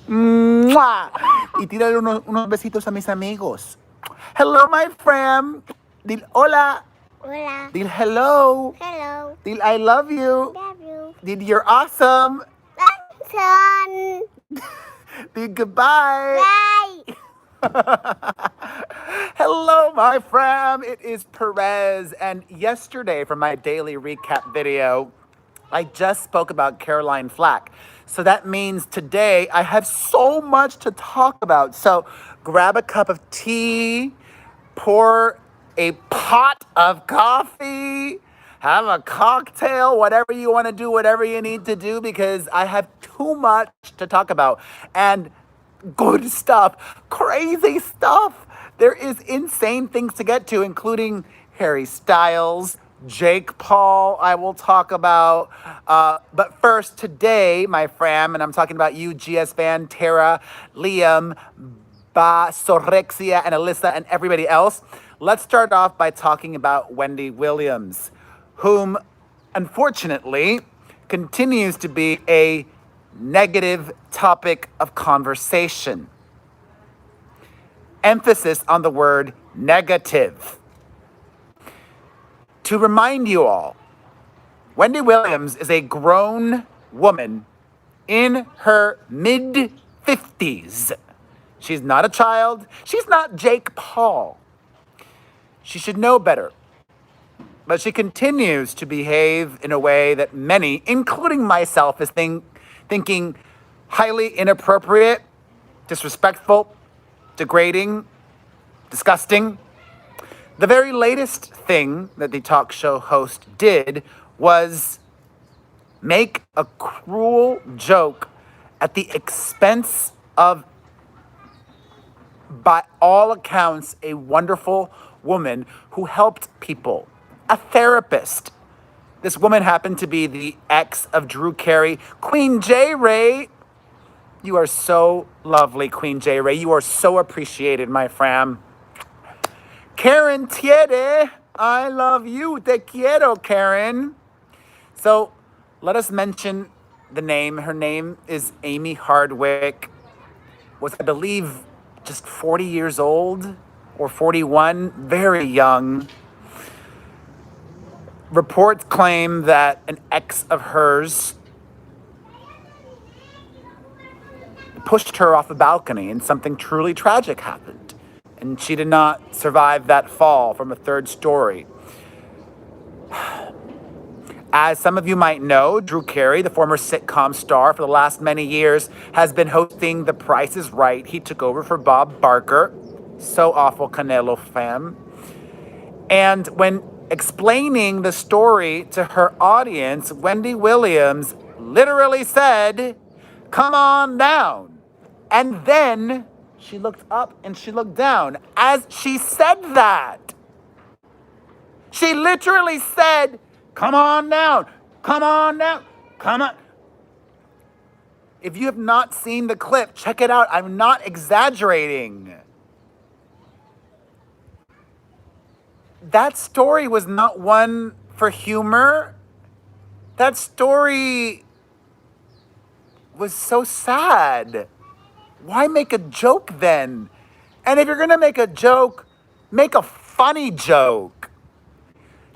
¡Mua! Y tírale unos besitos a mis amigos. Hello, my friend. Dil hola. Hola. Dil hello. Hello. Dil I love you. Love you. Dil you're awesome. Son. Dil goodbye. Bye. Hello, my friend. It is Perez. And yesterday, for my daily recap video, I just spoke about Caroline Flack. So that means today I have so much to talk about. So grab a cup of tea, pour a pot of coffee, have a cocktail, whatever you want to do, whatever you need to do, because I have too much to talk about. And good stuff, crazy stuff. There is insane things to get to, including Harry Styles, Jake Paul, I will talk about. But first, today, my friend, and I'm talking about you, GS Van, Tara, Liam, Sorexia, and Alyssa, and everybody else. Let's start off by talking about Wendy Williams, whom, unfortunately, continues to be a negative topic of conversation. Emphasis on the word negative. To remind you all, Wendy Williams is a grown woman in her mid-50s. She's not a child. She's not Jake Paul. She should know better. But she continues to behave in a way that many, including myself, is thinking highly inappropriate, disrespectful, degrading, disgusting. The very latest thing that the talk show host did was make a cruel joke at the expense of, by all accounts, a wonderful woman who helped people, a therapist. This woman happened to be the ex of Drew Carey, Queen J. Ray. You are so lovely, Queen J. Ray. You are so appreciated, my friend. Karen Tiede, I love you. Te quiero, Karen. So let us mention the name. Her name is Amy Hardwick. Was, I believe, just 40 years old or 41, very young. Reports claim that an ex of hers pushed her off a balcony and something truly tragic happened. And she did not survive that fall from a third story. As some of you might know, Drew Carey, the former sitcom star for the last many years, has been hosting The Price is Right. He took over for Bob Barker. So awful, Canelo fam. And when explaining the story to her audience, Wendy Williams literally said, "Come on down." And then she looked up and she looked down as she said that. She literally said, "Come on down, come on down, come on." If you have not seen the clip, check it out. I'm not exaggerating. That story was not one for humor. That story was so sad. Why make a joke then? And if you're going to make a joke, make a funny joke.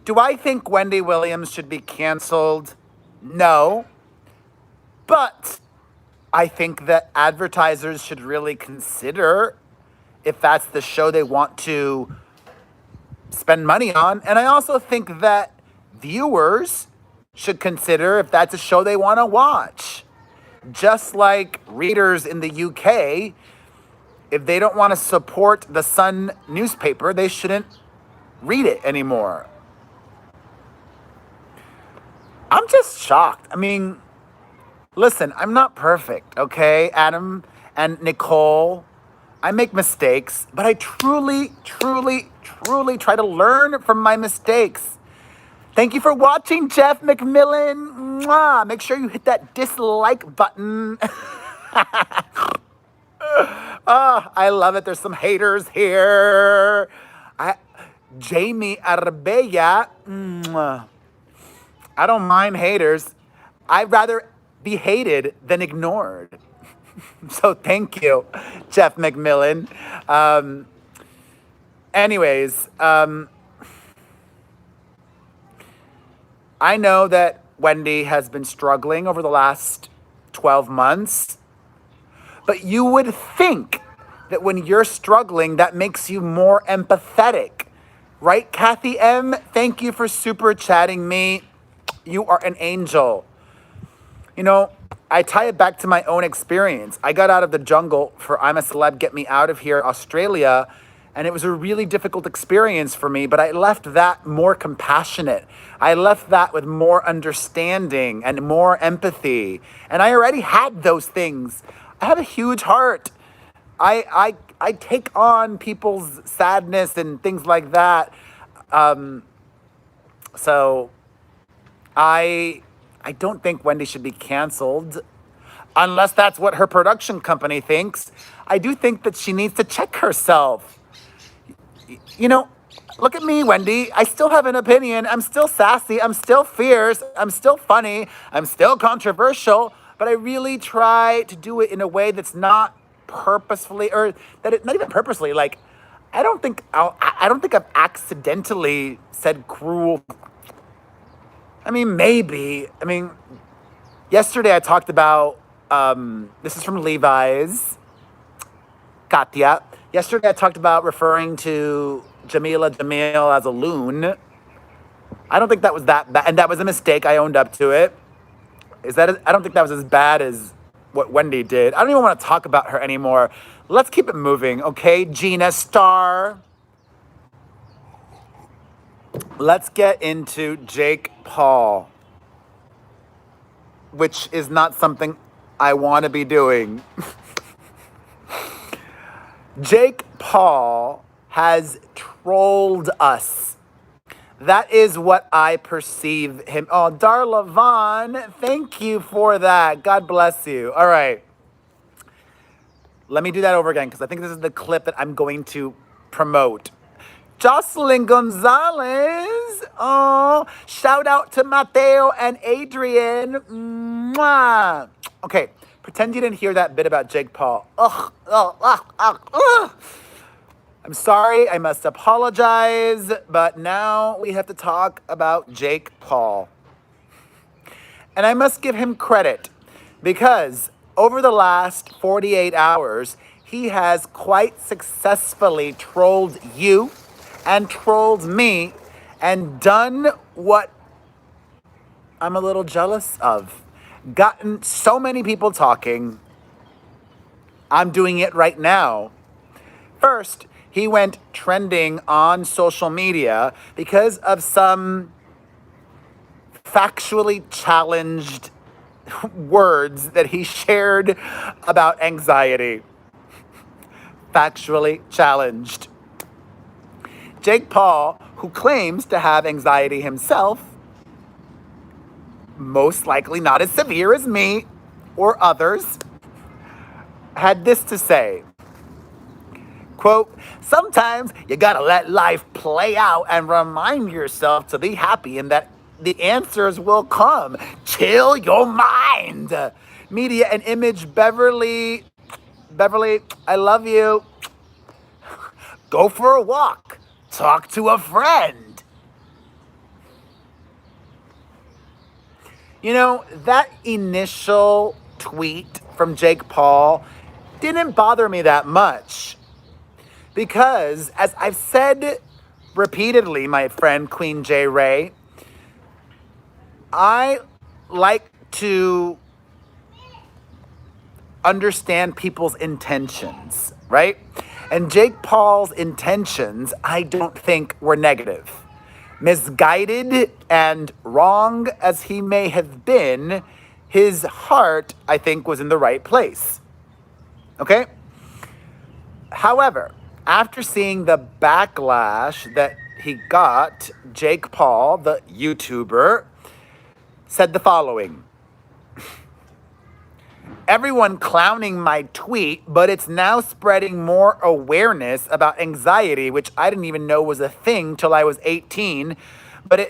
Do I think Wendy Williams should be canceled? No. But I think that advertisers should really consider if that's the show they want to spend money on. And I also think that viewers should consider if that's a show they want to watch. Just like readers in the UK, if they don't want to support the Sun newspaper, they shouldn't read it anymore. I'm just shocked. I mean, listen, I'm not perfect, okay? Adam and Nicole, I make mistakes, but I truly try to learn from my mistakes. Thank you for watching, Jeff McMillan. Mwah. Make sure you hit that dislike button. Oh, I love it. There's some haters here. Jamie Arbella. Mwah. I don't mind haters. I'd rather be hated than ignored. So thank you, Jeff McMillan. Anyways, I know that Wendy has been struggling over the last 12 months, but you would think that when you're struggling, that makes you more empathetic. Right, Kathy M? Thank you for super chatting me. You are an angel. You know, I tie it back to my own experience. I got out of the jungle for I'm a Celeb, Get Me Out of Here, Australia, and it was a really difficult experience for me, but I left that more compassionate. I left that with more understanding and more empathy. And I already had those things. I have a huge heart. I take on people's sadness and things like that. So I don't think Wendy should be canceled unless that's what her production company thinks. I do think that she needs to check herself. You know, look at me, Wendy. I still have an opinion. I'm still sassy. I'm still fierce. I'm still funny. I'm still controversial. But I really try to do it in a way that's not purposefully, or that it, not even purposely. Like, I don't think I've accidentally said cruel. I mean, maybe. I mean, yesterday I talked about. This is from Levi's. Katya. Yesterday I talked about referring to Jamil as a loon. I don't think that was that bad, and that was a mistake. I owned up to it. I don't think that was as bad as what Wendy did. I don't even want to talk about her anymore. Let's keep it moving, okay? Gina Starr. Let's get into Jake Paul, which is not something I want to be doing. Jake Paul has trolled us. That is what I perceive him. Oh, Darla Vaughn, thank you for that. God bless you. All right. Let me do that over again because I think this is the clip that I'm going to promote. Jocelyn Gonzalez. Oh, shout out to Mateo and Adrian. Mwah. Okay, pretend you didn't hear that bit about Jake Paul. Ugh. I'm sorry, I must apologize, but now we have to talk about Jake Paul. And I must give him credit because over the last 48 hours, he has quite successfully trolled you and trolled me and done what I'm a little jealous of. Gotten so many people talking. I'm doing it right now. First, he went trending on social media because of some factually challenged words that he shared about anxiety. Factually challenged. Jake Paul, who claims to have anxiety himself, most likely not as severe as me or others, had this to say. Quote, sometimes you gotta let life play out and remind yourself to be happy and that the answers will come. Chill your mind. Media and Image Beverly, I love you. Go for a walk. Talk to a friend. You know, that initial tweet from Jake Paul didn't bother me that much. Because, as I've said repeatedly, my friend Queen J. Ray, I like to understand people's intentions, right? And Jake Paul's intentions, I don't think were negative. Misguided and wrong as he may have been, his heart, I think, was in the right place. Okay? However, after seeing the backlash that he got, Jake Paul, the YouTuber, said the following. Everyone clowning my tweet, but it's now spreading more awareness about anxiety, which I didn't even know was a thing till I was 18. But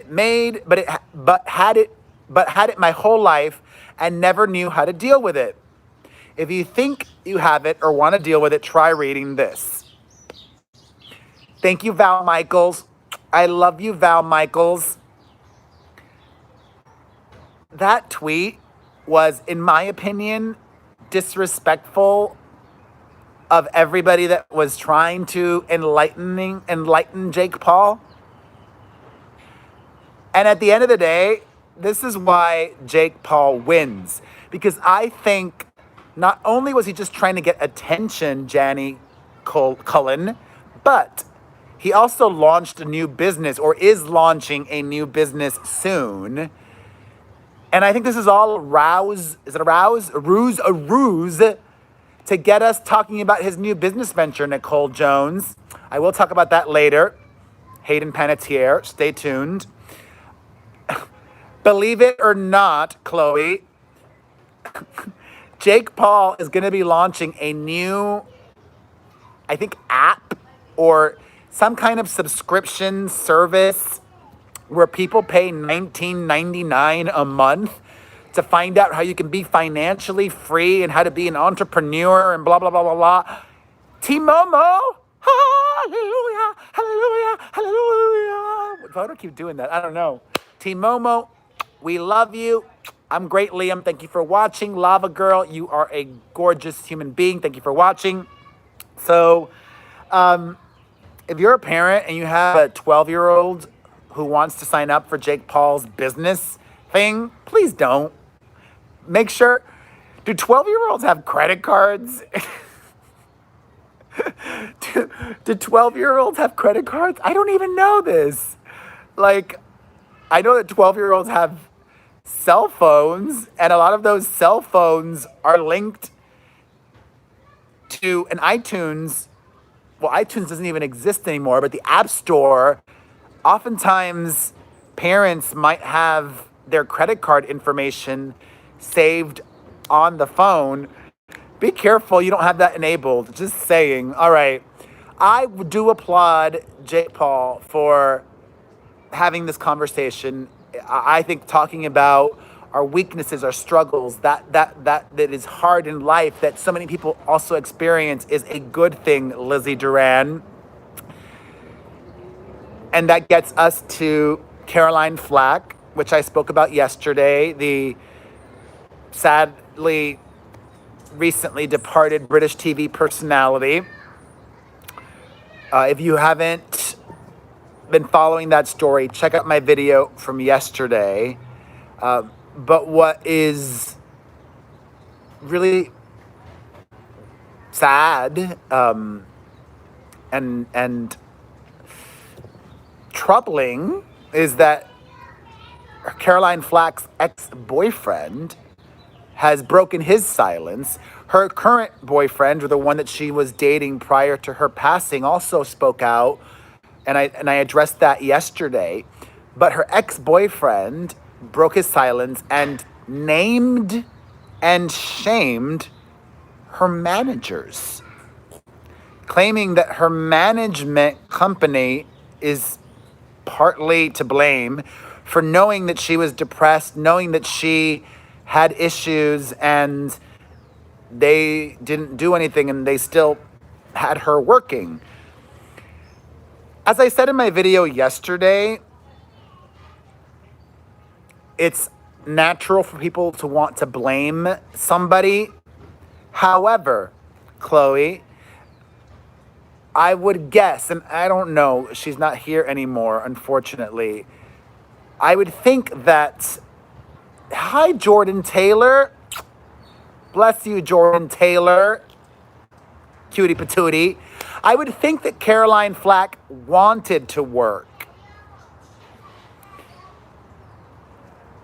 had it but had it my whole life and never knew how to deal with it. If you think you have it or want to deal with it, try reading this. Thank you, Val Michaels. I love you, Val Michaels. That tweet was, in my opinion, disrespectful of everybody that was trying to enlighten Jake Paul. And at the end of the day, this is why Jake Paul wins. Because I think not only was he just trying to get attention, Janny Cullen, but he also launched a new business, or is launching a new business soon. And I think this is all a ruse to get us talking about his new business venture, Nicole Jones. I will talk about that later. Hayden Panettiere, stay tuned. Believe it or not, Chloe, Jake Paul is going to be launching a new, I think, app or some kind of subscription service where people pay $19.99 a month to find out how you can be financially free and how to be an entrepreneur and blah, blah, blah, blah, blah. T-Momo, hallelujah, hallelujah, hallelujah. Why do I keep doing that? I don't know. T-Momo, we love you. I'm great, Liam. Thank you for watching. Lava Girl, you are a gorgeous human being. Thank you for watching. So, if you're a parent and you have a 12-year-old who wants to sign up for Jake Paul's business thing, please don't. Make sure, do 12-year-olds have credit cards? do 12-year-olds have credit cards? I don't even know this. Like, I know that 12-year-olds have cell phones, and a lot of those cell phones are linked to an iTunes. Well, iTunes doesn't even exist anymore, but the App Store, oftentimes parents might have their credit card information saved on the phone. Be careful you don't have that enabled. Just saying. All right. I do applaud Jake Paul for having this conversation. I think talking about our weaknesses, our struggles, that is hard in life, that so many people also experience, is a good thing, Lizzie Duran. And that gets us to Caroline Flack, which I spoke about yesterday, the sadly recently departed British TV personality. If you haven't been following that story, check out my video from yesterday. But what is really sad and troubling is that Caroline Flack's ex-boyfriend has broken his silence. Her current boyfriend, or the one that she was dating prior to her passing, also spoke out, and I addressed that yesterday. But her ex-boyfriend broke his silence and named and shamed her managers, claiming that her management company is partly to blame for knowing that she was depressed, knowing that she had issues, and they didn't do anything and they still had her working. As I said in my video yesterday, it's natural for people to want to blame somebody. However, Chloe, I would guess, and I don't know, she's not here anymore, unfortunately. I would think that, hi, Jordan Taylor. Bless you, Jordan Taylor. Cutie patootie. I would think that Caroline Flack wanted to work.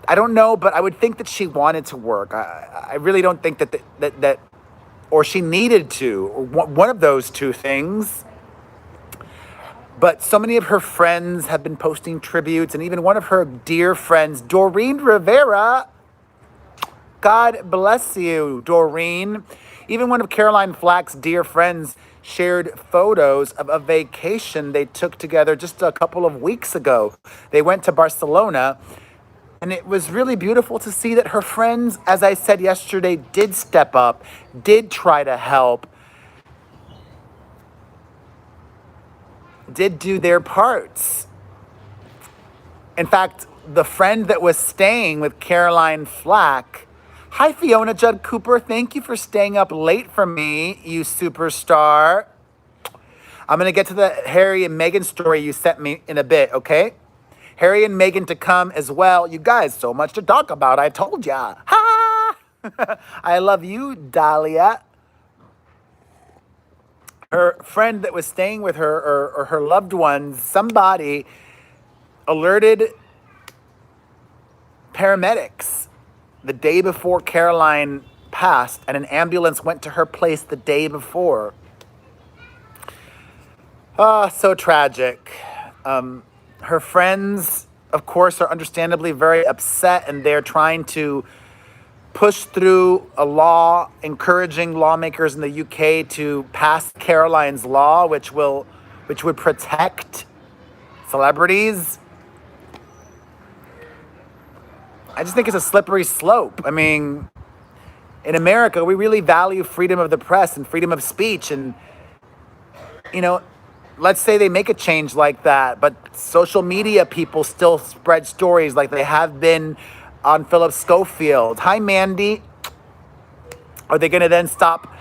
I don't know, but I would think that she wanted to work. I really don't think that or she needed to, or one of those two things. But so many of her friends have been posting tributes, and even one of her dear friends, Doreen Rivera, God bless you, Doreen. Even one of Caroline Flack's dear friends shared photos of a vacation they took together just a couple of weeks ago. They went to Barcelona And it was really beautiful to see that her friends, as I said yesterday, did step up, did try to help, did do their parts. In fact, the friend that was staying with Caroline Flack, hi Fiona Judd Cooper, thank you for staying up late for me, you superstar. I'm going to get to the Harry and Meghan story you sent me in a bit, okay? Harry and Meghan to come as well. You guys, so much to talk about. I told ya. Ha! I love you, Dahlia. Her friend that was staying with her, or her loved ones, somebody alerted paramedics the day before Caroline passed, and an ambulance went to her place the day before. Oh, so tragic. Her friends, of course, are understandably very upset, and they're trying to push through a law encouraging lawmakers in the UK to pass Caroline's law, which would protect celebrities. I just think it's a slippery slope. I mean, in America, we really value freedom of the press and freedom of speech, and let's say they make a change like that, but social media people still spread stories like they have been on Philip Schofield. Hi, Mandy. Are they going to then stop?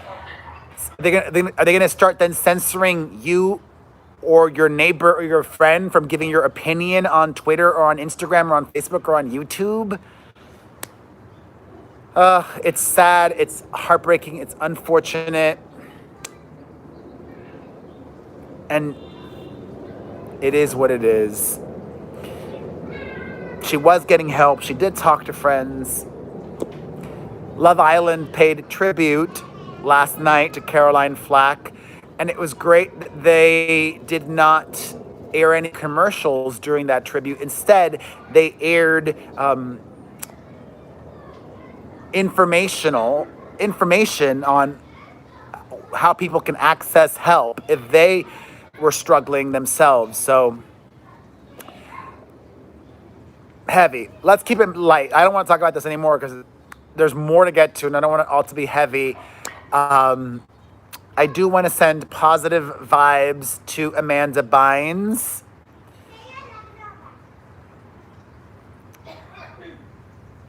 Are they going to start then censoring you or your neighbor or your friend from giving your opinion on Twitter or on Instagram or on Facebook or on YouTube? It's sad. It's heartbreaking. It's unfortunate. And it is what it is. She was getting help. She did talk to friends. Love Island paid tribute last night to Caroline Flack. And it was great that they did not air any commercials during that tribute. Instead, they aired information on how people can access help if they were struggling themselves. So heavy. Let's keep it light. I don't want to talk about this anymore because there's more to get to, and I don't want it all to be heavy. I do want to send positive vibes to Amanda Bynes.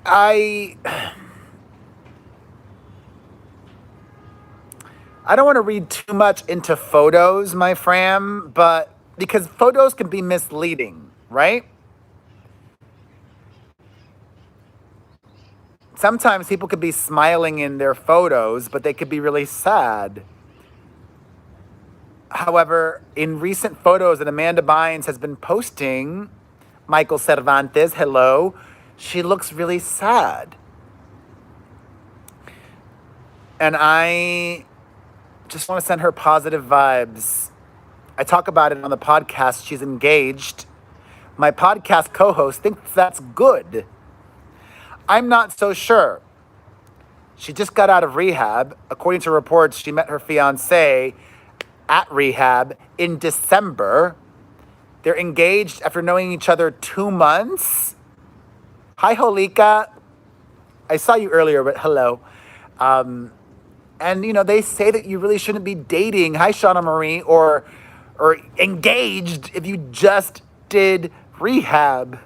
I don't want to read too much into photos, my fam, but because photos can be misleading, right? Sometimes people could be smiling in their photos, but they could be really sad. However, in recent photos that Amanda Bynes has been posting, Michael Cervantes, hello, she looks really sad. And I just want to send her positive vibes. I talk about it on the podcast. She's engaged. My podcast co-host thinks that's good. I'm not so sure. She just got out of rehab. According to reports, she met her fiancé at rehab in December. They're engaged after knowing each other 2 months. Hi, Holika. I saw you earlier, but hello. And, they say that you really shouldn't be dating, hi, Shauna Marie, or engaged if you just did rehab.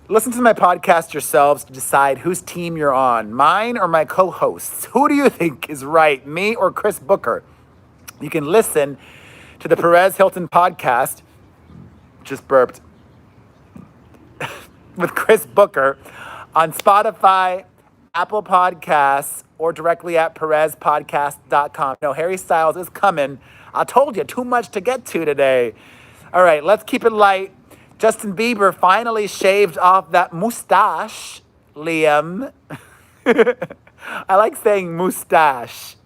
Listen to my podcast yourselves to decide whose team you're on, mine or my co-hosts. Who do you think is right, me or Chris Booker? You can listen to the Perez Hilton podcast, just burped, with Chris Booker on Spotify, Apple Podcasts, or directly at perezpodcast.com. No, Harry Styles is coming. I told you, too much to get to today. All right, let's keep it light. Justin Bieber finally shaved off that mustache, Liam. I like saying mustache.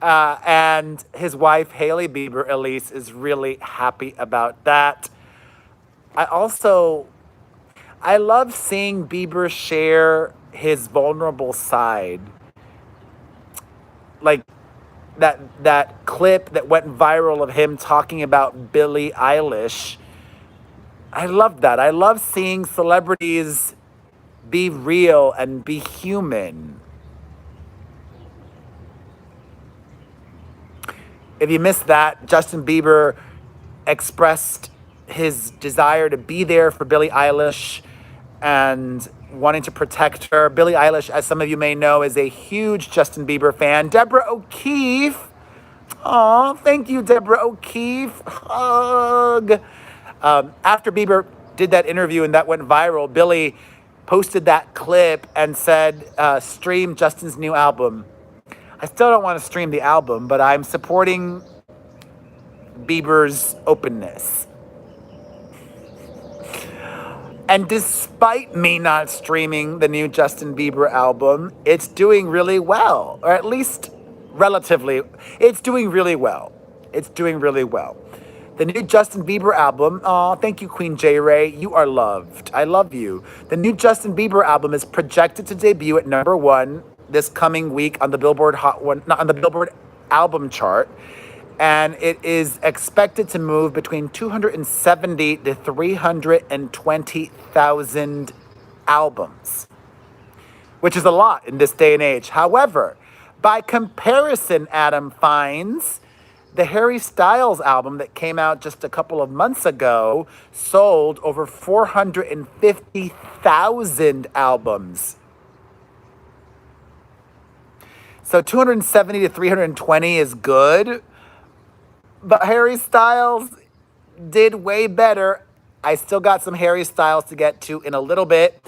And his wife, Hailey Bieber, Elise, is really happy about that. I love seeing Bieber share his vulnerable side. Like that clip that went viral of him talking about Billie Eilish I love that. I love seeing celebrities be real and be human. If you missed that, Justin Bieber expressed his desire to be there for Billie Eilish and wanting to protect her. Billie Eilish, as some of you may know, is a huge Justin Bieber fan. Deborah O'Keefe. Oh, thank you, Deborah O'Keefe. Hug. After Bieber did that interview and that went viral, Billie posted that clip and said, stream Justin's new album. I still don't want to stream the album, but I'm supporting Bieber's openness. And despite me not streaming the new Justin Bieber album, it's doing really well, or at least relatively, it's doing really well. It's doing really well. The new Justin Bieber album, oh, thank you, Queen J. Ray. You are loved. I love you. The new Justin Bieber album is projected to debut at #1 this coming week on the Billboard album chart. And it is expected to move between 270 to 320,000 albums, which is a lot in this day and age. However, by comparison, Adam finds the Harry Styles album that came out just a couple of months ago sold over 450,000 albums. So 270 to 320 is good, but Harry Styles did way better. I still got some Harry Styles to get to in a little bit.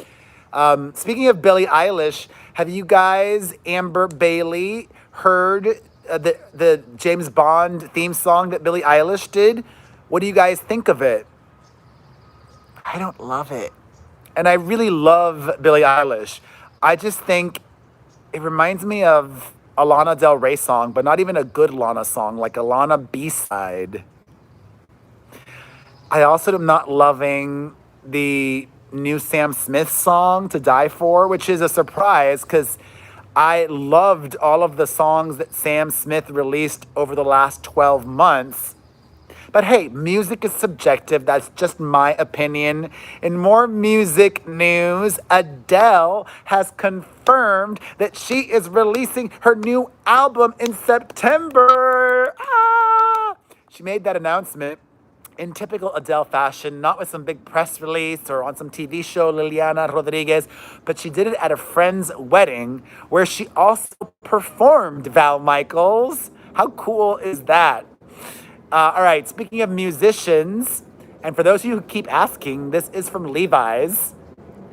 Speaking of Billie Eilish, have you guys, Amber Bailey, heard the James Bond theme song that Billie Eilish did? What do you guys think of it? I don't love it. And I really love Billie Eilish. I just think it reminds me of a Lana Del Rey song, but not even a good Lana song, like a Lana B-side. I also am not loving the new Sam Smith song, To Die For, which is a surprise because I loved all of the songs that Sam Smith released over the last 12 months. But hey, music is subjective. That's just my opinion. In more music news, Adele has confirmed that she is releasing her new album in September. She made that announcement in typical Adele fashion, not with some big press release or on some TV show, Liliana Rodriguez, but she did it at a friend's wedding where she also performed Val Michaels. How cool is that? All right, speaking of musicians, and for those of you who keep asking, this is from Levi's.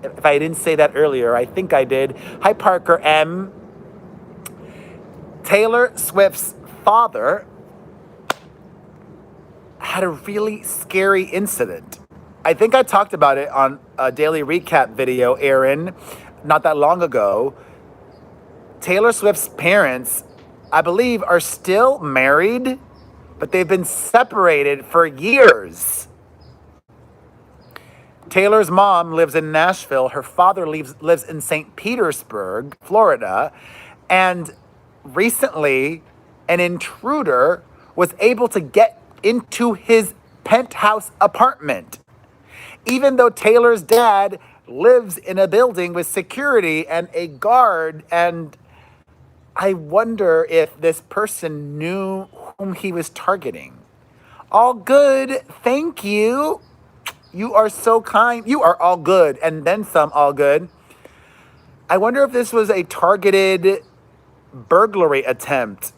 If I didn't say that earlier, I think I did. Hi, Parker M. Taylor Swift's father had a really scary incident. I think I talked about it on a daily recap video, Aaron, not that long ago. Taylor Swift's parents, I believe, are still married, but they've been separated for years. Taylor's mom lives in Nashville. Her father lives in St. Petersburg, Florida. And recently, an intruder was able to get into his penthouse apartment, even though Taylor's dad lives in a building with security and a guard. And I wonder if this person knew whom he was targeting. All good. Thank you. You are so kind. You are all good. And then some all good. I wonder if this was a targeted burglary attempt.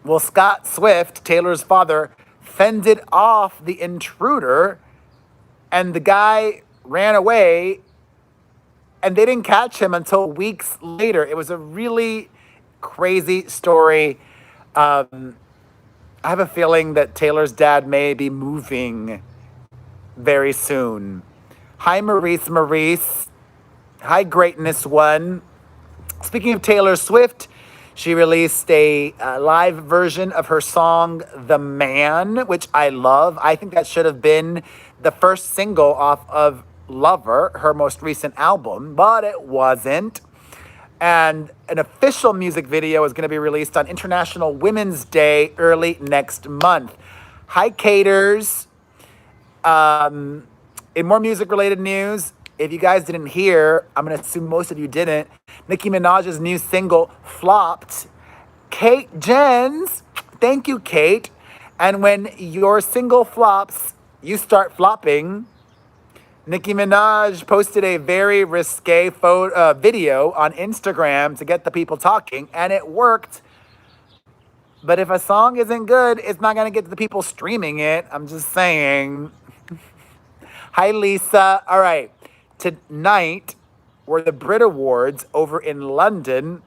Well, Scott Swift, Taylor's father, fended off the intruder, and the guy ran away, and they didn't catch him until weeks later. It was a really crazy story. I have a feeling that Taylor's dad may be moving very soon. Hi, Maurice. Hi, Greatness One. Speaking of Taylor Swift, she released a live version of her song, The Man, which I love. I think that should have been the first single off of Lover, her most recent album, but it wasn't. And an official music video is going to be released on International Women's Day early next month. Hi, Caters. In more music-related news, if you guys didn't hear, I'm going to assume most of you didn't, Nicki Minaj's new single flopped. Kate Jens, thank you, Kate. And when your single flops, you start flopping. Nicki Minaj posted a very risque video on Instagram to get the people talking, and it worked. But if a song isn't good, it's not going to get the people streaming it. I'm just saying. Hi, Lisa. All right. Tonight were the Brit Awards over in London.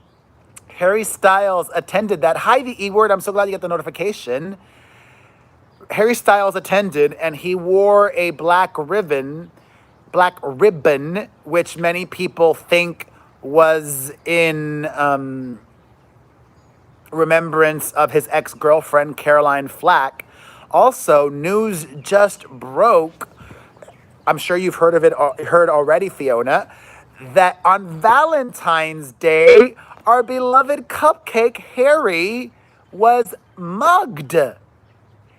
Harry Styles attended that. Hi, the E word. I'm so glad you got the notification. Harry Styles attended, and he wore a black ribbon, which many people think was in remembrance of his ex-girlfriend, Caroline Flack. Also, news just broke, I'm sure you've heard of it, heard already, Fiona, that on Valentine's Day, our beloved cupcake Harry was mugged.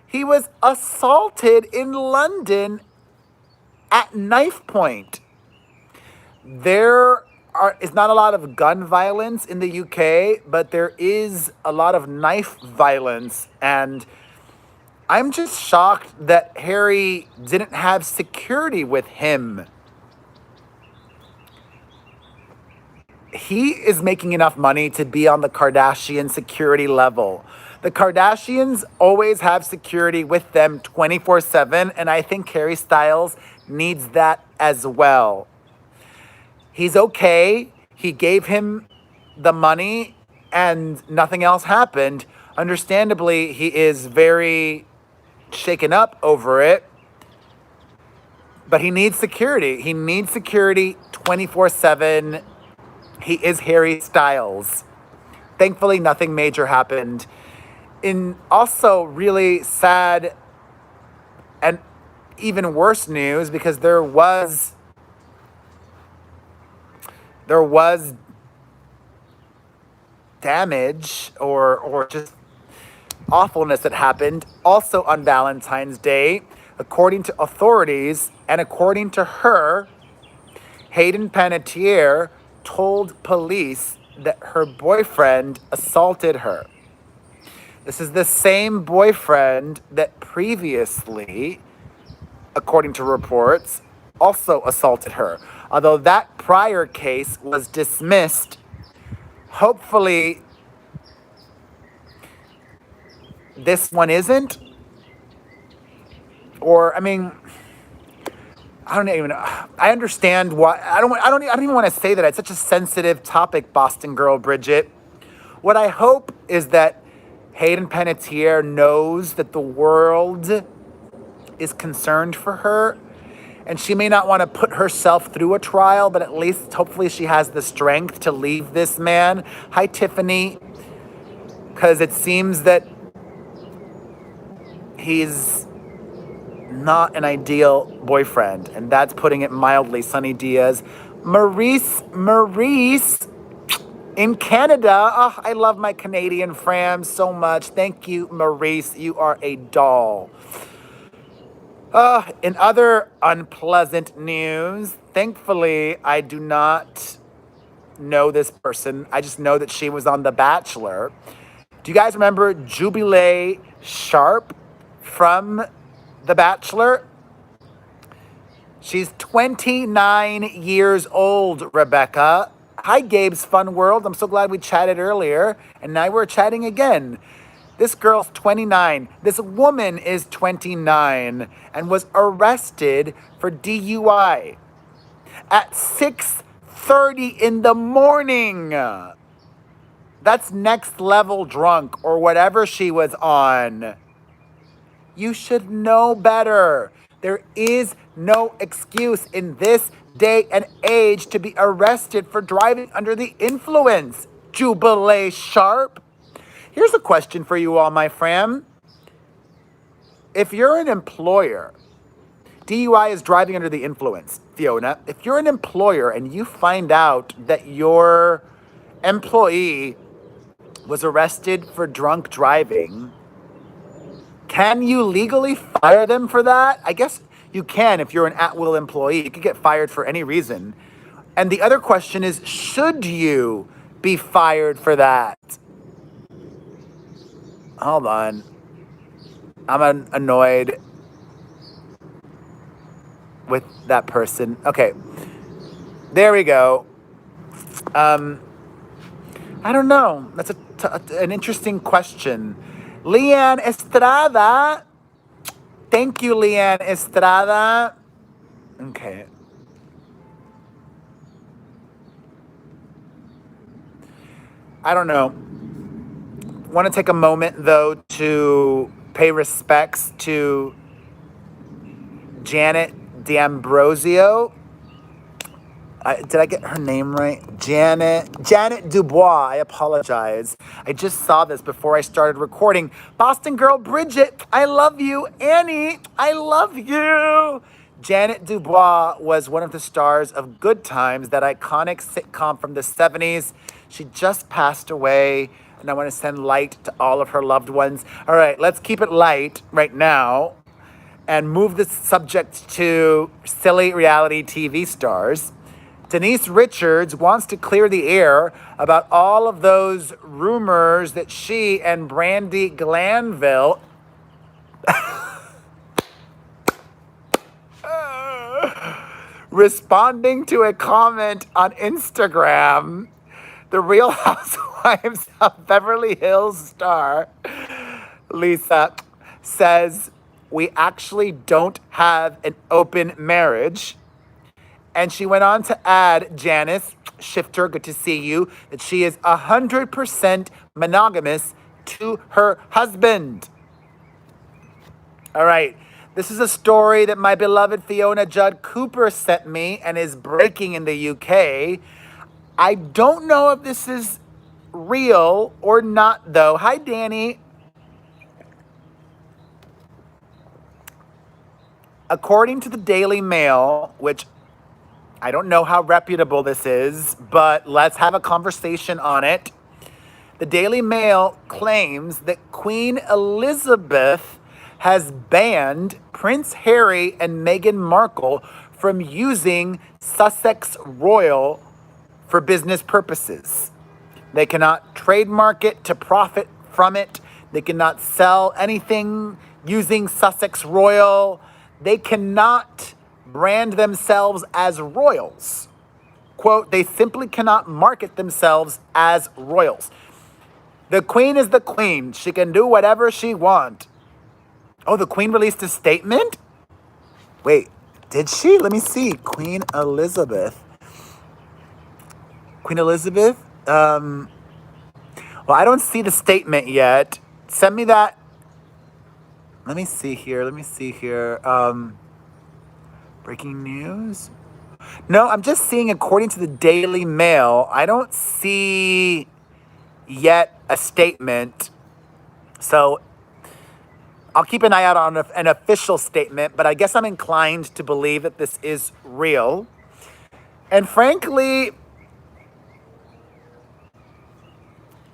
He was assaulted in London at knife point. There is not a lot of gun violence in the UK, but there is a lot of knife violence, and I'm just shocked that Harry didn't have security with him. He is making enough money to be on the Kardashian security level. The Kardashians always have security with them 24/7, and I think Harry Styles needs that as well. He's okay. He gave him the money and nothing else happened. Understandably, he is very shaken up over it, but he needs security. He needs security 24/7. He is Harry Styles. Thankfully, nothing major happened. In also really sad and even worse news, because there was damage or just awfulness that happened also on Valentine's Day. According to authorities and according to her, Hayden Panettiere told police that her boyfriend assaulted her. This is the same boyfriend that previously, according to reports, also assaulted her. Although that prior case was dismissed, hopefully this one isn't. Or, I mean, I don't even know. I understand why. I don't even want to say that. It's such a sensitive topic, Boston girl Bridget. What I hope is that Hayden Panettiere knows that the world is concerned for her, and she may not want to put herself through a trial, but at least hopefully she has the strength to leave this man. Hi, Tiffany. Because it seems that he's not an ideal boyfriend, and that's putting it mildly. Sunny Diaz. Maurice in Canada. Oh, I love my Canadian friends so much. Thank you, Maurice. You are a doll. In other unpleasant news, thankfully, I do not know this person. I just know that she was on The Bachelor. Do you guys remember Jubilee Sharp from The Bachelor? She's 29 years old, Rebecca. Hi, Gabe's Fun World. I'm so glad we chatted earlier, and now we're chatting again. This girl's 29. This woman is 29 and was arrested for DUI at 6:30 in the morning. That's next level drunk or whatever she was on. You should know better. There is no excuse in this day and age to be arrested for driving under the influence. Jubilee Sharp. Here's a question for you all, my fam. If you're an employer, DUI is driving under the influence, Fiona. If you're an employer and you find out that your employee was arrested for drunk driving, can you legally fire them for that? I guess You can if you're an at-will employee. You could get fired for any reason. And the other question is, should you be fired for that? Hold on. I'm annoyed with that person. Okay. There we go. I don't know. That's an interesting question. Leanne Estrada. Thank you, Leanne Estrada. Okay. I don't know. Want to take a moment, though, to pay respects to Janet D'Ambrosio. Did I get her name right? Janet Dubois. I apologize. I just saw this before I started recording. Boston girl Bridget, I love you. Annie, I love you. Janet Dubois was one of the stars of Good Times, that iconic sitcom from the 70s. She just passed away, and I want to send light to all of her loved ones. All right, let's keep it light right now and move the subject to silly reality TV stars. Denise Richards wants to clear the air about all of those rumors that she and Brandi Glanville responding to a comment on Instagram. The Real Housewives of Beverly Hills star Lisa says, "We actually don't have an open marriage." And she went on to add, Janice Shifter, good to see you, that she is 100% monogamous to her husband. All right. This is a story that my beloved Fiona Judd Cooper sent me and is breaking in the UK. I don't know if this is real or not, though. Hi, Danny. According to the Daily Mail, which I don't know how reputable this is, but let's have a conversation on it. The Daily Mail claims that Queen Elizabeth has banned Prince Harry and Meghan Markle from using Sussex Royal for business purposes. They cannot trademark it to profit from it. They cannot sell anything using Sussex Royal. They cannot brand themselves as royals. Quote, they simply cannot market themselves as royals. The Queen is the Queen. She can do whatever she wants. Oh, the Queen released a statement? Wait, did she? Let me see. Queen Elizabeth. Queen Elizabeth? Well, I don't see the statement yet. Send me that. Let me see here. Breaking news? No, I'm just seeing, according to the Daily Mail, I don't see yet a statement. So I'll keep an eye out on an official statement, but I guess I'm inclined to believe that this is real. And frankly,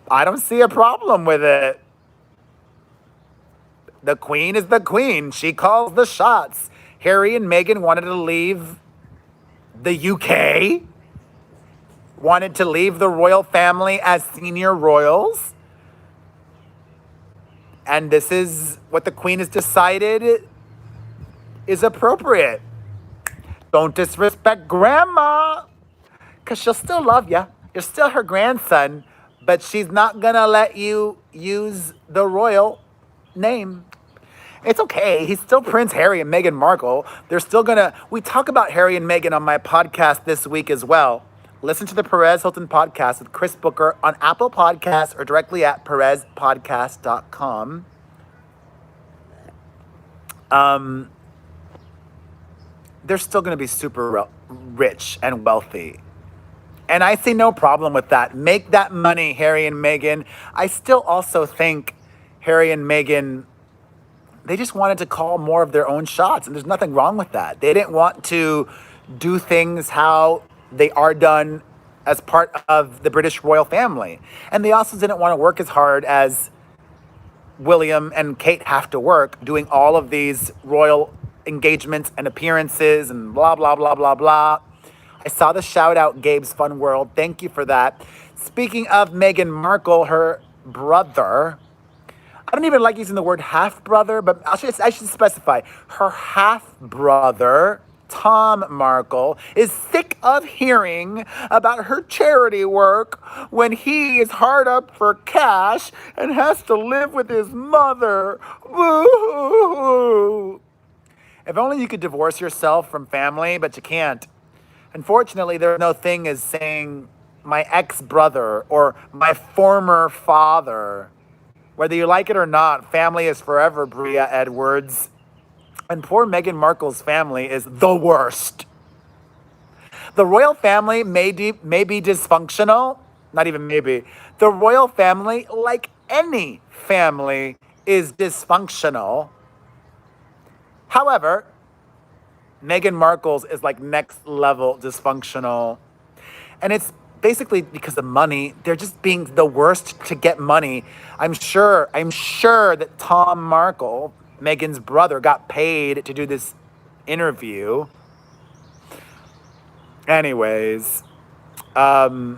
I don't see a problem with it. The Queen is the Queen. She calls the shots. Harry and Meghan wanted to leave the UK, wanted to leave the royal family as senior royals. And this is what the Queen has decided is appropriate. Don't disrespect Grandma, because she'll still love you. You're still her grandson, but she's not going to let you use the royal name. It's okay. He's still Prince Harry and Meghan Markle. They're still we talk about Harry and Meghan on my podcast this week as well. Listen to the Perez Hilton podcast with Chris Booker on Apple Podcasts or directly at perezpodcast.com. They're still going to be super rich and wealthy. And I see no problem with that. Make that money, Harry and Meghan. I still also think Harry and Meghan, they just wanted to call more of their own shots, and there's nothing wrong with that. They didn't want to do things how they are done as part of the British royal family. And they also didn't want to work as hard as William and Kate have to work doing all of these royal engagements and appearances and blah, blah, blah, blah, blah. I saw the shout out, Gabe's Fun World. Thank you for that. Speaking of Meghan Markle, her brother, I don't even like using the word half brother, but I should specify. Her half brother, Tom Markle, is sick of hearing about her charity work when he is hard up for cash and has to live with his mother. Woo-hoo-hoo. If only you could divorce yourself from family, but you can't. Unfortunately, there's no thing as saying my ex-brother or my former father. Whether you like it or not, family is forever, Bria Edwards. And poor Meghan Markle's family is the worst. The royal family may be dysfunctional. Not even maybe. The royal family, like any family, is dysfunctional. However, Meghan Markle's is like next level dysfunctional. And it's basically because of money. They're just being the worst to get money. I'm sure that Tom Markle, Meghan's brother, got paid to do this interview. Anyways, if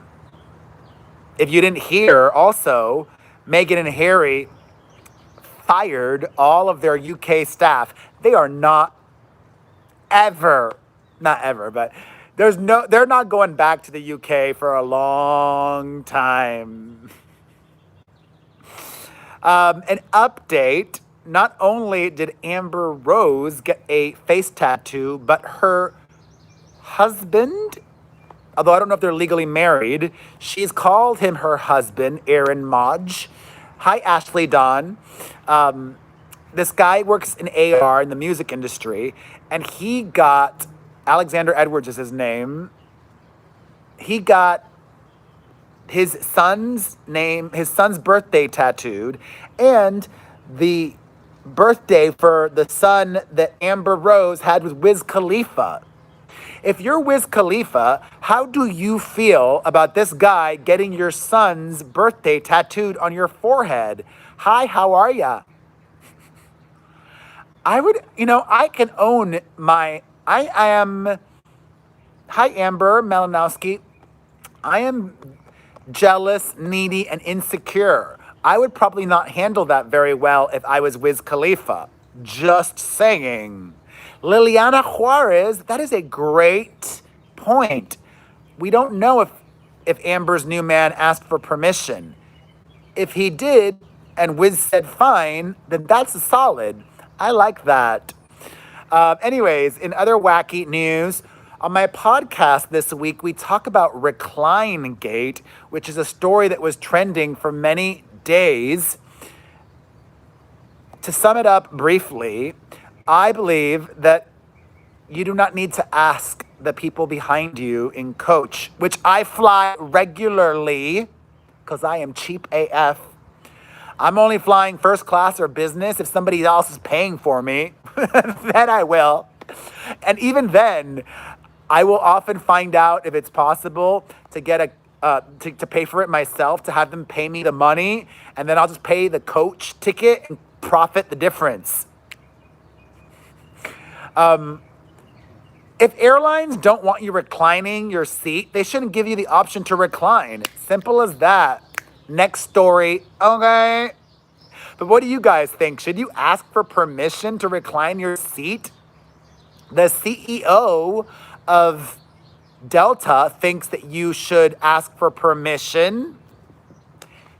you didn't hear, also, Meghan and Harry fired all of their UK staff. They are not ever, but they're not going back to the UK for a long time. An update, not only did Amber Rose get a face tattoo, but her husband, although I don't know if they're legally married, she's called him her husband, Aaron Modge. Hi, Ashley Dawn. This guy works in AR in the music industry, and he got, Alexander Edwards is his name, he got his son's birthday tattooed, and the birthday for the son that Amber Rose had with Wiz Khalifa. If you're Wiz Khalifa, how do you feel about this guy getting your son's birthday tattooed on your forehead? Hi, how are ya? I can own hi, Amber Malinowski. I am jealous, needy, and insecure. I would probably not handle that very well if I was Wiz Khalifa. Just saying. Liliana Juarez, that is a great point. We don't know if Amber's new man asked for permission. If he did, and Wiz said fine, then that's a solid. I like that. Anyways, in other wacky news, on my podcast this week, we talk about Recline Gate, which is a story that was trending for many days. To sum it up briefly, I believe that you do not need to ask the people behind you in coach, which I fly regularly because I am cheap AF. I'm only flying first class or business if somebody else is paying for me. Then I will. And even then, I will often find out if it's possible to get to pay for it myself, to have them pay me the money, and then I'll just pay the coach ticket and profit the difference. If airlines don't want you reclining your seat, they shouldn't give you the option to recline. Simple as that. Next story. Okay. But what do you guys think? Should you ask for permission to recline your seat? The CEO of Delta thinks that you should ask for permission.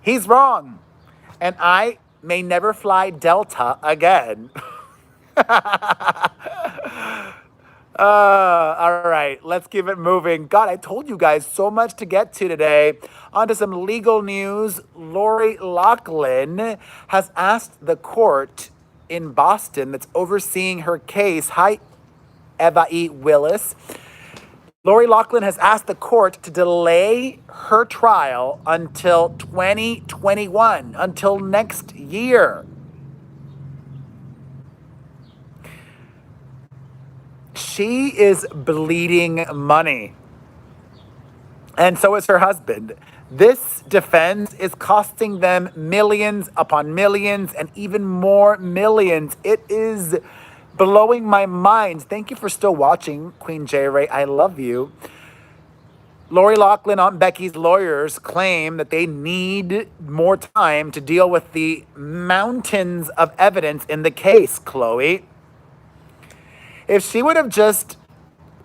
He's wrong. And I may never fly Delta again. All right, let's keep it moving. God, I told you guys so much to get to today. On to some legal news. Lori Loughlin has asked the court in Boston that's overseeing her case. Hi, Eva E. Willis. Lori Loughlin has asked the court to delay her trial until 2021, until next year. She is bleeding money. And so is her husband. This defense is costing them millions upon millions and even more millions. It is Blowing my mind. Thank you for still watching, Queen J. Ray. I love you. Lori Loughlin, Aunt Becky's lawyers claim that they need more time to deal with the mountains of evidence in the case, Chloe. If she would have just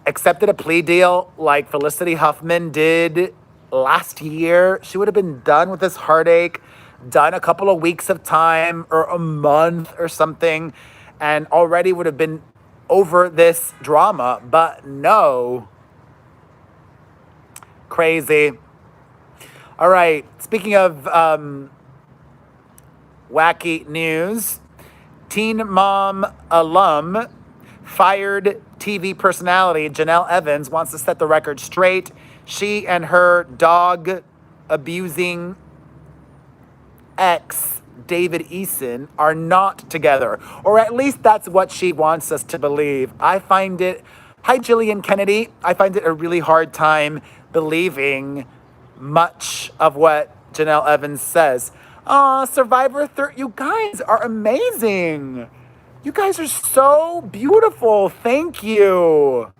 accepted a plea deal like Felicity Huffman did last year, she would have been done with this heartache, done a couple of weeks of time or a month or something, and already would have been over this drama. But no. Crazy. All right. Speaking of wacky news, Teen Mom alum, fired TV personality Jenelle Evans wants to set the record straight. She and her dog abusing ex, David Eason, are not together. Or at least that's what she wants us to believe. Hi, Jillian Kennedy. I find it a really hard time believing much of what Jenelle Evans says. You guys are amazing. You guys are so beautiful. Thank you.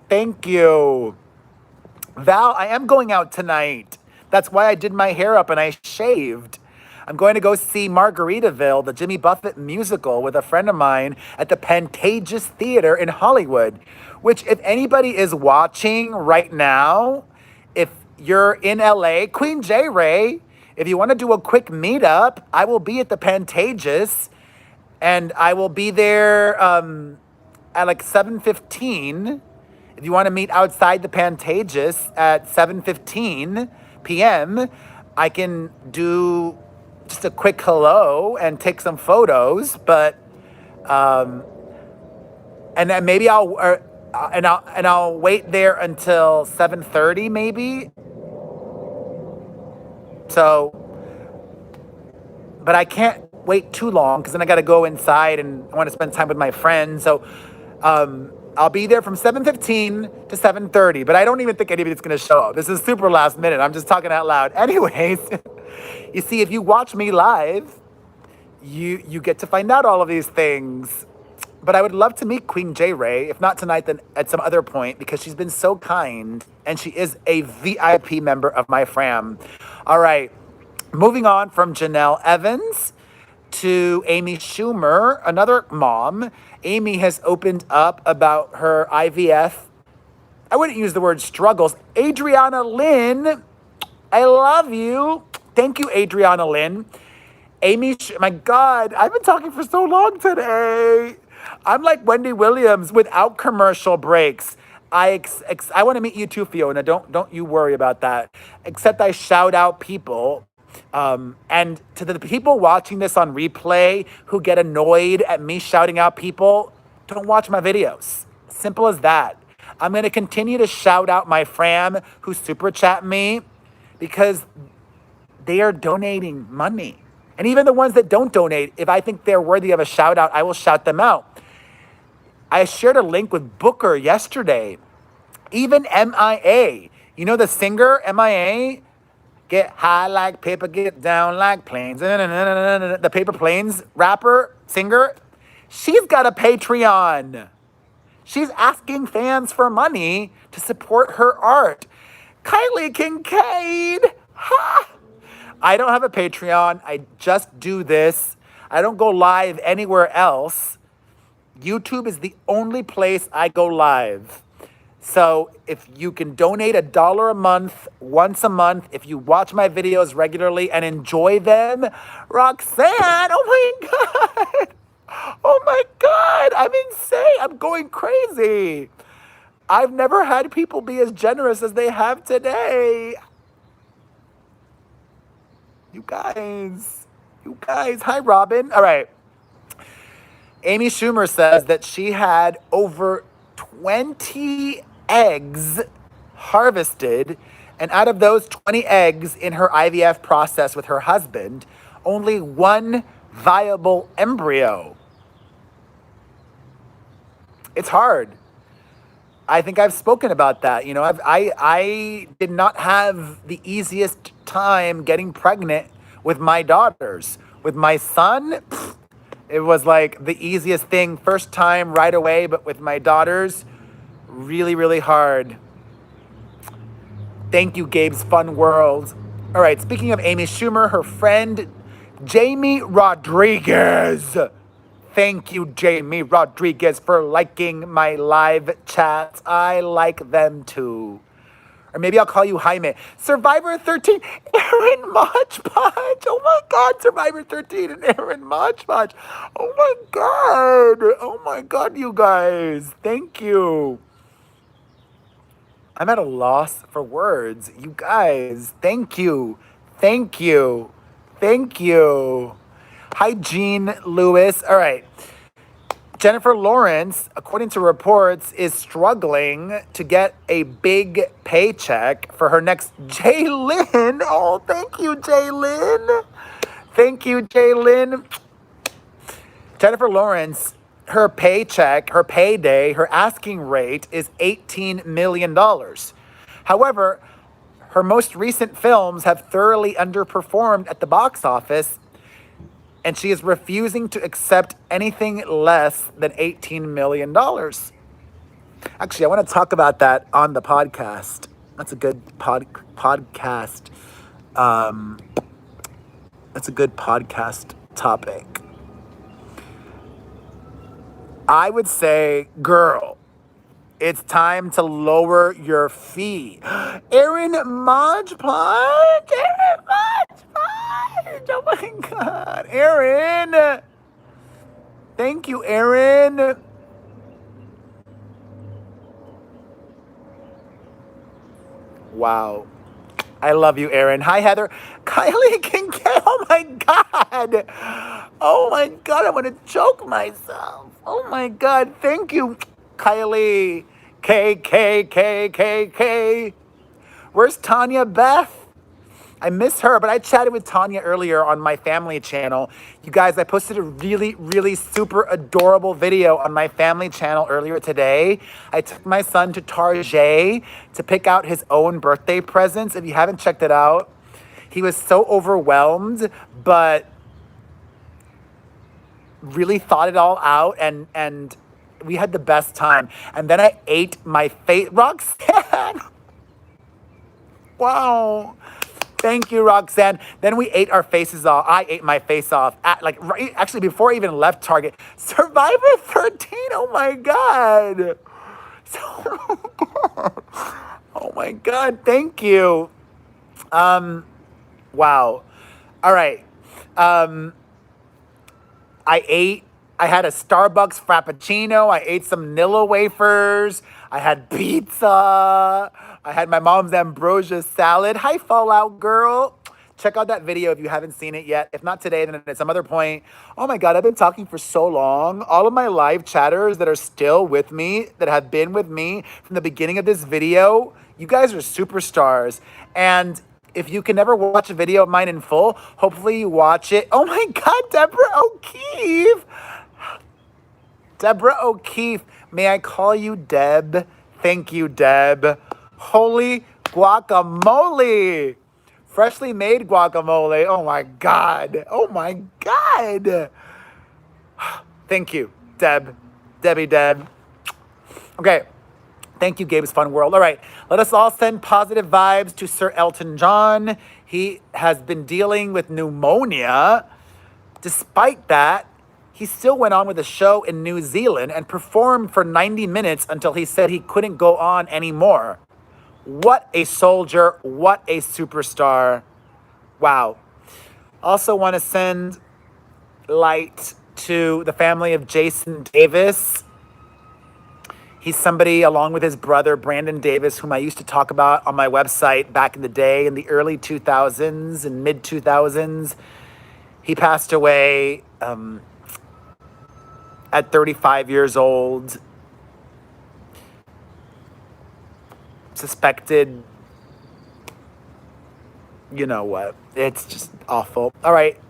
Thank you. Val, I am going out tonight. That's why I did my hair up and I shaved. I'm going to go see Margaritaville, the Jimmy Buffett musical, with a friend of mine at the Pantages Theater in Hollywood, which if anybody is watching right now, if you're in LA, Queen J. Ray, if you want to do a quick meetup, I will be at the Pantages, and I will be there at like 7:15. If you want to meet outside the Pantages at 7:15 p.m., I can do just a quick hello and take some photos, but and then maybe I'll wait there until 7:30 maybe. So, but I can't wait too long because then I got to go inside and I want to spend time with my friends. So, I'll be there from 7:15 to 7:30, but I don't even think anybody's going to show up. This is super last minute. I'm just talking out loud. Anyways, you see, if you watch me live, you get to find out all of these things. But I would love to meet Queen J. Ray, if not tonight, then at some other point, because she's been so kind and she is a VIP member of my fam. All right, moving on from Jenelle Evans to Amy Schumer, another mom. Amy has opened up about her IVF. I wouldn't use the word struggles. Adriana Lynn, I love you. Thank you, Adriana Lynn. My God, I've been talking for so long today. I'm like Wendy Williams without commercial breaks. I want to meet you too, Fiona. Don't you worry about that. Except I shout out people. And to the people watching this on replay who get annoyed at me shouting out people, don't watch my videos. Simple as that. I'm going to continue to shout out my fam who super chat me because they are donating money. And even the ones that don't donate, if I think they're worthy of a shout out, I will shout them out. I shared a link with Booker yesterday. Even MIA, you know the singer MIA? Get high like paper, get down like planes. The Paper Planes rapper, singer, she's got a Patreon. She's asking fans for money to support her art. Kylie Kincaid, ha! I don't have a Patreon. I just do this. I don't go live anywhere else. YouTube is the only place I go live. So if you can donate $1 a month, once a month, if you watch my videos regularly and enjoy them, Roxanne, oh my God. Oh my God, I'm insane. I'm going crazy. I've never had people be as generous as they have today. You guys. Hi, Robin. All right. Amy Schumer says that she had over 20 eggs harvested, and out of those 20 eggs in her IVF process with her husband, only one viable embryo. It's hard. I think I've spoken about that. You know, I did not have the easiest time getting pregnant with my daughters. With my son, It was like the easiest thing, first time right away, but with my daughters, really, really hard. Thank you, Gabe's Fun World. All right, speaking of Amy Schumer, her friend, Jamie Rodriguez. Thank you, Jamie Rodriguez, for liking my live chats. I like them too. Or maybe I'll call you Jaime. Survivor 13, Aaron Mod Podge. Oh my God, Survivor 13 and Aaron Mod Podge. Oh my God. Oh my God, you guys. Thank you. I'm at a loss for words. You guys, thank you. Thank you. Thank you. Hi, Jean Lewis. All right. Jennifer Lawrence, according to reports, is struggling to get a big paycheck for her next Jaylyn. Oh, thank you, Jaylyn. Thank you, Jaylyn. Jennifer Lawrence, her paycheck, her payday, her asking rate is $18 million. However, her most recent films have thoroughly underperformed at the box office, and she is refusing to accept anything less than $18 million. Actually, I want to talk about that on the podcast. That's a good podcast. That's a good podcast topic. I would say, girl, it's time to lower your fee. Aaron Modge Podge! Aaron Modge Podge! Oh my God. Aaron! Thank you, Aaron. Wow. I love you, Aaron. Hi, Heather. Kylie Kincaid. Oh my God. Oh my God. I want to choke myself. Oh my God. Thank you, Kylie. K. Where's Tanya Beth? I miss her, but I chatted with Tanya earlier on my family channel. You guys, I posted a really, really super adorable video on my family channel earlier today. I took my son to Target to pick out his own birthday presents. If you haven't checked it out, he was so overwhelmed, but really thought it all out, and we had the best time. And then I ate my face. Roxanne! Wow. Thank you, Roxanne. Then we ate our faces off. I ate my face off. Actually, before I even left Target. Survivor 13. Oh my God. So good. Oh my God. Thank you. Wow. All right. I had a Starbucks Frappuccino. I ate some Nilla wafers. I had pizza. I had my mom's ambrosia salad. Hi, Fallout Girl. Check out that video if you haven't seen it yet. If not today, then at some other point. Oh my God, I've been talking for so long. All of my live chatters that are still with me, that have been with me from the beginning of this video, you guys are superstars. And if you can never watch a video of mine in full, hopefully you watch it. Oh my God, Deborah O'Keefe. Deborah O'Keefe. May I call you Deb? Thank you, Deb. Holy guacamole. Freshly made guacamole. Oh my God. Oh my God. Thank you, Deb. Debbie Deb. Okay. Thank you, Gabe's Fun World. All right. Let us all send positive vibes to Sir Elton John. He has been dealing with pneumonia. Despite that, he still went on with a show in New Zealand and performed for 90 minutes until he said he couldn't go on anymore. What a soldier. What a superstar. Wow. Also want to send light to the family of Jason Davis. He's somebody, along with his brother, Brandon Davis, whom I used to talk about on my website back in the day in the early 2000s and mid 2000s. He passed away at 35 years old. Suspected, you know what, it's just awful. All right,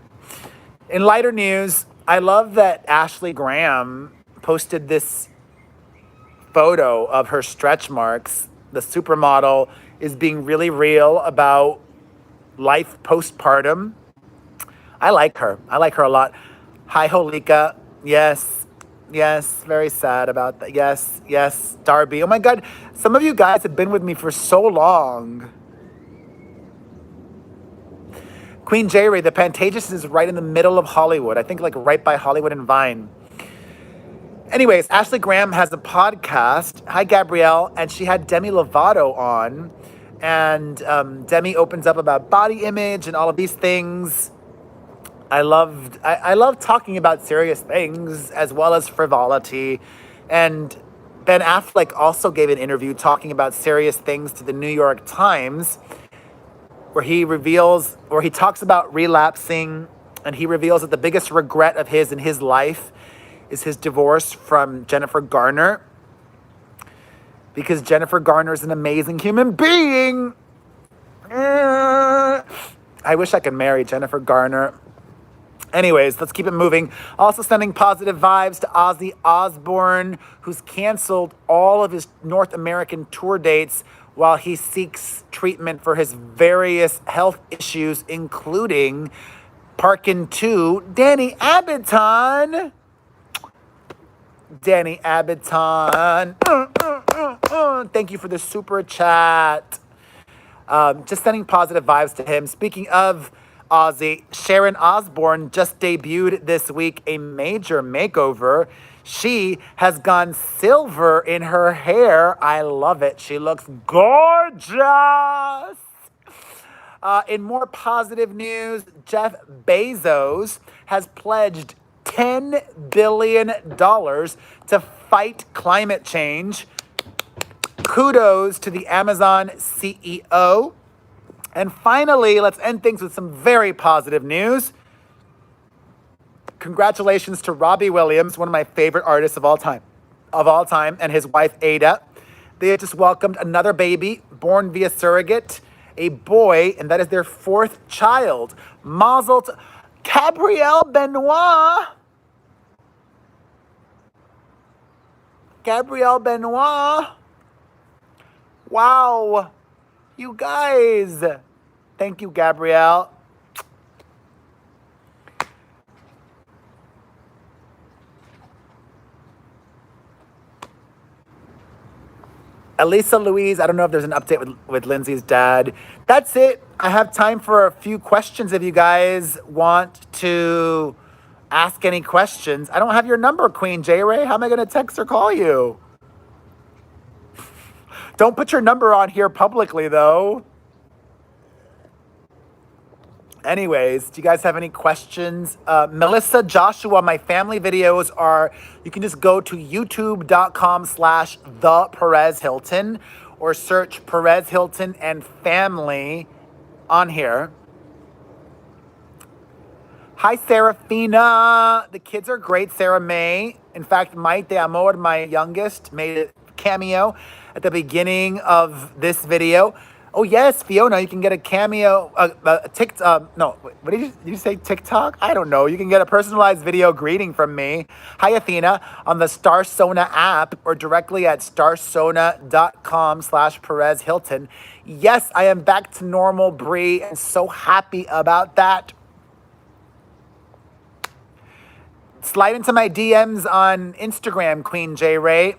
in lighter news, I love that Ashley Graham posted this photo of her stretch marks. The supermodel is being really real about life postpartum. I like her a lot. Hi, Holika. Yes. Yes. Very sad about that. Yes. Yes. Darby. Oh my God. Some of you guys have been with me for so long. Queen J. Ray, the Pantages is right in the middle of Hollywood. I think like right by Hollywood and Vine. Anyways, Ashley Graham has a podcast. Hi, Gabrielle. And she had Demi Lovato on. And Demi opens up about body image and all of these things. I love talking about serious things as well as frivolity. And Ben Affleck also gave an interview talking about serious things to the New York Times, where he talks about relapsing, and he reveals that the biggest regret of his in his life is his divorce from Jennifer Garner, because Jennifer Garner is an amazing human being. I wish I could marry Jennifer Garner. Anyways, let's keep it moving. Also sending positive vibes to Ozzy Osbourne, who's canceled all of his North American tour dates while he seeks treatment for his various health issues, including Parkin 2. Danny Abaton. Thank you for the super chat. Just sending positive vibes to him. Speaking of Ozzy, Sharon Osbourne just debuted this week a major makeover. She has gone silver in her hair. I love it. She looks gorgeous. In more positive news, Jeff Bezos has pledged $10 billion to fight climate change. Kudos to the Amazon CEO. And finally, let's end things with some very positive news. Congratulations to Robbie Williams, one of my favorite artists of all time, and his wife Ada. They have just welcomed another baby born via surrogate, a boy, and that is their fourth child. Mazel tov. Gabrielle Benoit. Wow. You guys. Thank you, Gabrielle. Elisa Louise, I don't know if there's an update with Lindsay's dad. That's it. I have time for a few questions if you guys want to ask any questions. I don't have your number, Queen J. Ray. How am I going to text or call you? Don't put your number on here publicly, though. Anyways, do you guys have any questions? Melissa Joshua, my family videos are, you can just go to youtube.com/the Perez Hilton or search Perez Hilton and family on here. Hi, Serafina. The kids are great. Sarah May. In fact, Mike de Amor, my youngest, made a cameo at the beginning of this video. Oh, yes, Fiona, you can get a cameo, TikTok, no, what did you say, TikTok? I don't know. You can get a personalized video greeting from me. Hi, Athena, on the Starsona app or directly at starsona.com/Perez Hilton. Yes, I am back to normal, Bree, and so happy about that. Slide into my DMs on Instagram, Queen J. Ray.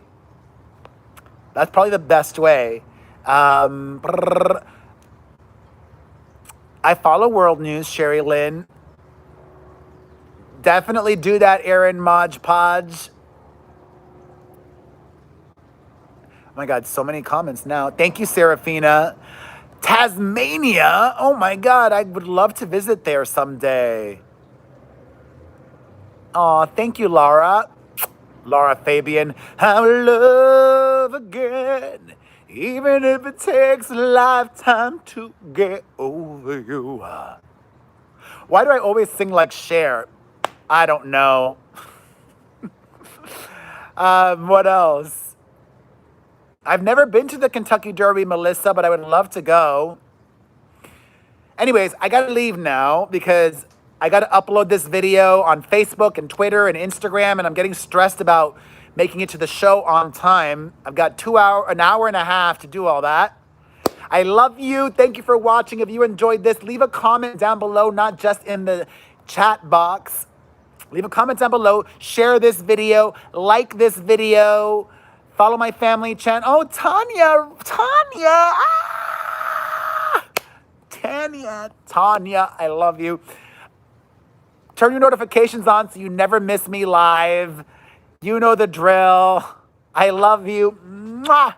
That's probably the best way. I follow World News, Sherry Lynn. Definitely do that, Aaron Modge Podge. Oh my God, so many comments now. Thank you, Serafina. Tasmania. Oh my God, I would love to visit there someday. Aw, thank you, Laura. Laura Fabian. How love again. Even if it takes a lifetime to get over you. Why do I always sing like Cher? I don't know. What else? I've never been to the Kentucky Derby, Melissa, but I would love to go. Anyways, I gotta leave now because I gotta upload this video on Facebook and Twitter and Instagram, and I'm getting stressed about making it to the show on time. I've got an hour and a half to do all that. I love you. Thank you for watching. If you enjoyed this, leave a comment down below, not just in the chat box. Leave a comment down below. Share this video. Like this video. Follow my family channel. Oh, Tanya. Tanya, I love you. Turn your notifications on so you never miss me live. You know the drill. I love you. Mwah.